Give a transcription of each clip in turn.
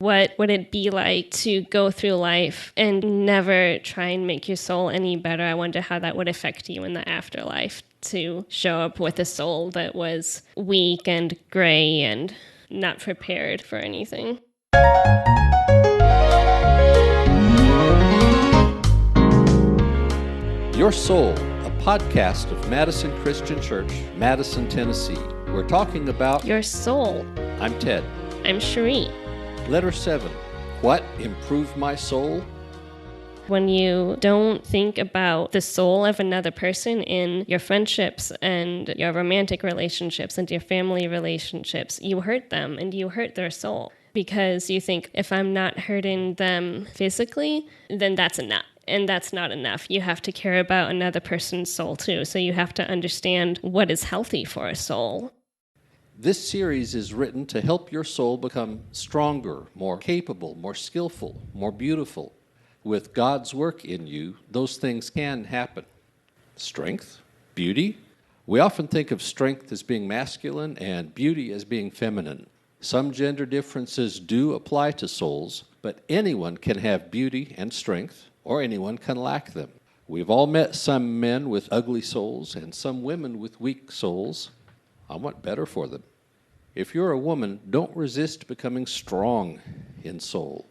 What would it be like to go through life and never try and make your soul any better? I wonder how that would affect you in the afterlife, to show up with a soul that was weak and gray and not prepared for anything. Your Soul, a podcast of Madison Christian Church, Madison, Tennessee. We're talking about Your soul. I'm Ted. I'm Cherie. Letter 7. What improved my soul? When you don't think about the soul of another person in your friendships and your romantic relationships and your family relationships, you hurt them and you hurt their soul. Because you think, if I'm not hurting them physically, then that's enough. And that's not enough. You have to care about another person's soul too. So you have to understand what is healthy for a soul. This series is written to help your soul become stronger, more capable, more skillful, more beautiful. With God's work in you, those things can happen. Strength, beauty. We often think of strength as being masculine and beauty as being feminine. Some gender differences do apply to souls, but anyone can have beauty and strength, or anyone can lack them. We've all met some men with ugly souls and some women with weak souls. I want better for them. If you're a woman, don't resist becoming strong in soul.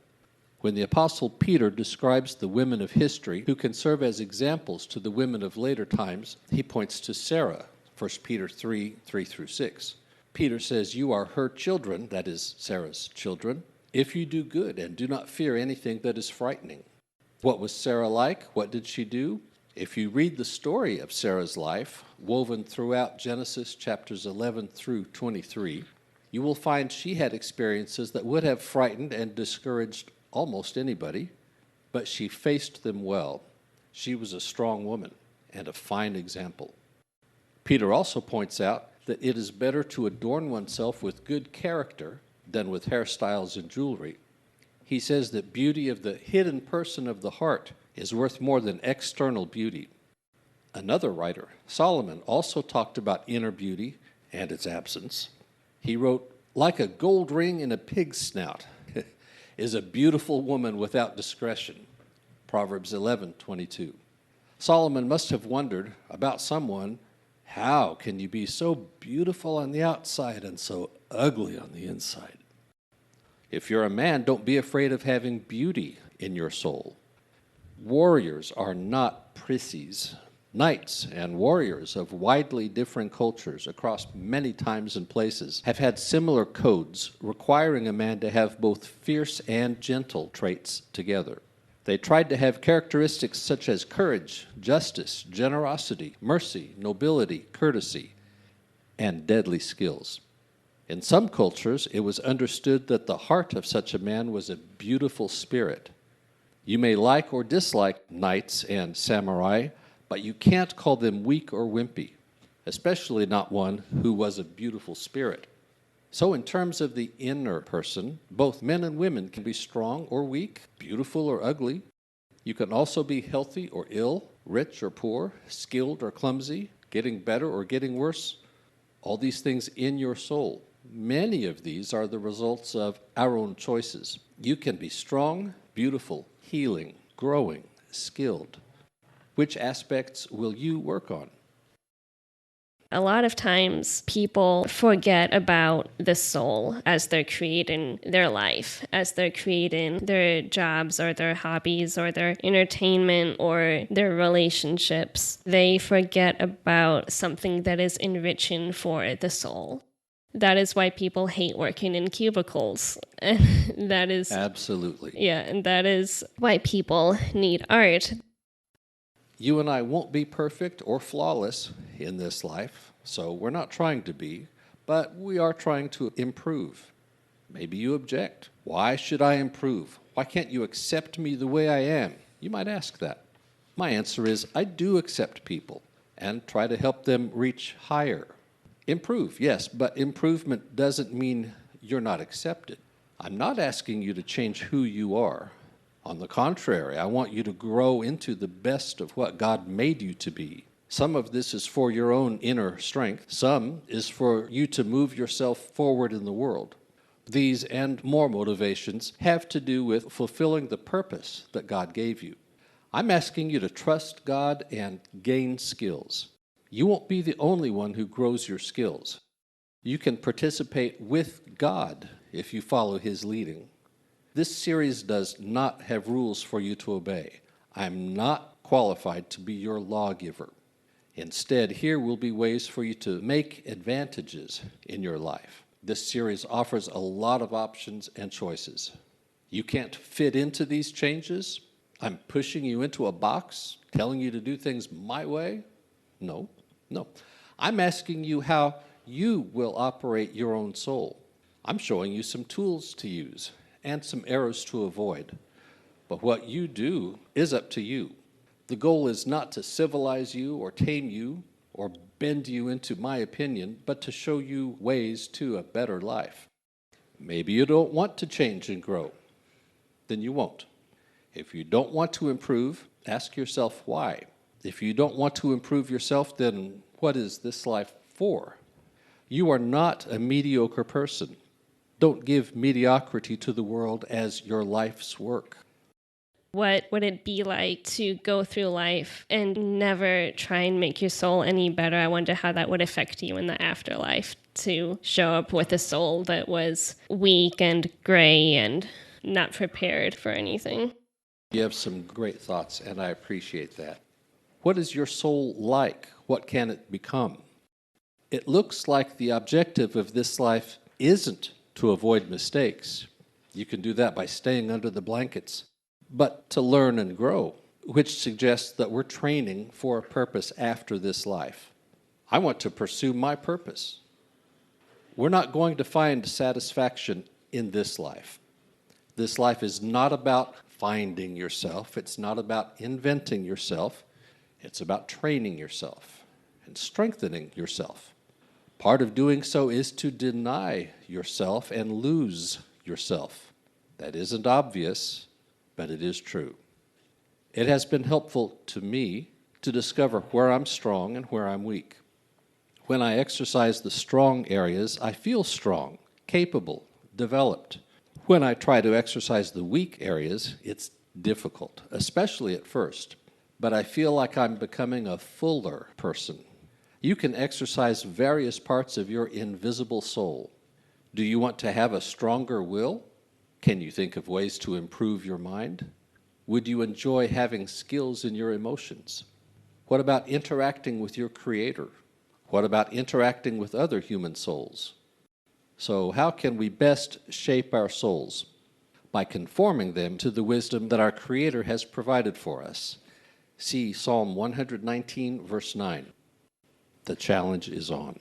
When the Apostle Peter describes the women of history who can serve as examples to the women of later times, he points to Sarah, 1 Peter 3:3-6. Peter says, "You are her children," that is, Sarah's children, "if you do good and do not fear anything that is frightening." What was Sarah like? What did she do? If you read the story of Sarah's life, woven throughout Genesis chapters 11 through 23, you will find she had experiences that would have frightened and discouraged almost anybody, but she faced them well. She was a strong woman and a fine example. Peter also points out that it is better to adorn oneself with good character than with hairstyles and jewelry. He says that beauty of the hidden person of the heart is worth more than external beauty. Another writer, Solomon, also talked about inner beauty and its absence. He wrote, "Like a gold ring in a pig's snout is a beautiful woman without discretion." Proverbs 11:22. Solomon must have wondered about someone, how can you be so beautiful on the outside and so ugly on the inside? If you're a man, don't be afraid of having beauty in your soul. Warriors are not prissies. Knights and warriors of widely different cultures across many times and places have had similar codes requiring a man to have both fierce and gentle traits together. They tried to have characteristics such as courage, justice, generosity, mercy, nobility, courtesy, and deadly skills. In some cultures, it was understood that the heart of such a man was a beautiful spirit. You may like or dislike knights and samurai, but you can't call them weak or wimpy, especially not one who was a beautiful spirit. So in terms of the inner person, both men and women can be strong or weak, beautiful or ugly. You can also be healthy or ill, rich or poor, skilled or clumsy, getting better or getting worse. All these things in your soul. Many of these are the results of our own choices. You can be strong, beautiful, healing, growing, skilled. Which aspects will you work on? A lot of times people forget about the soul as they're creating their life, as they're creating their jobs or their hobbies or their entertainment or their relationships. They forget about something that is enriching for the soul. That is why people hate working in cubicles. That is Absolutely. Yeah, and that is why people need art. You and I won't be perfect or flawless in this life, so we're not trying to be, but we are trying to improve. Maybe you object. Why should I improve? Why can't you accept me the way I am? You might ask that. My answer is, I do accept people and try to help them reach higher. Improve, yes, but improvement doesn't mean you're not accepted. I'm not asking you to change who you are. On the contrary, I want you to grow into the best of what God made you to be. Some of this is for your own inner strength. Some is for you to move yourself forward in the world. These and more motivations have to do with fulfilling the purpose that God gave you. I'm asking you to trust God and gain skills. You won't be the only one who grows your skills. You can participate with God if you follow His leading. This series does not have rules for you to obey. I'm not qualified to be your lawgiver. Instead, here will be ways for you to make advantages in your life. This series offers a lot of options and choices. You can't fit into these changes? I'm pushing you into a box, telling you to do things my way? No. I'm asking you how you will operate your own soul. I'm showing you some tools to use and some errors to avoid. But what you do is up to you. The goal is not to civilize you or tame you or bend you into my opinion, but to show you ways to a better life. Maybe you don't want to change and grow. Then you won't. If you don't want to improve, ask yourself why. If you don't want to improve yourself, then what is this life for? You are not a mediocre person. Don't give mediocrity to the world as your life's work. What would it be like to go through life and never try and make your soul any better? I wonder how that would affect you in the afterlife, to show up with a soul that was weak and gray and not prepared for anything. You have some great thoughts, and I appreciate that. What is your soul like? What can it become? It looks like the objective of this life isn't to avoid mistakes. You can do that by staying under the blankets, but to learn and grow, which suggests that we're training for a purpose after this life. I want to pursue my purpose. We're not going to find satisfaction in this life. This life is not about finding yourself. It's not about inventing yourself. It's about training yourself and strengthening yourself. Part of doing so is to deny yourself and lose yourself. That isn't obvious, but it is true. It has been helpful to me to discover where I'm strong and where I'm weak. When I exercise the strong areas, I feel strong, capable, developed. When I try to exercise the weak areas, it's difficult, especially at first, but I feel like I'm becoming a fuller person. You can exercise various parts of your invisible soul. Do you want to have a stronger will? Can you think of ways to improve your mind? Would you enjoy having skills in your emotions? What about interacting with your Creator? What about interacting with other human souls? So how can we best shape our souls? By conforming them to the wisdom that our Creator has provided for us. See Psalm 119, verse 9. The challenge is on.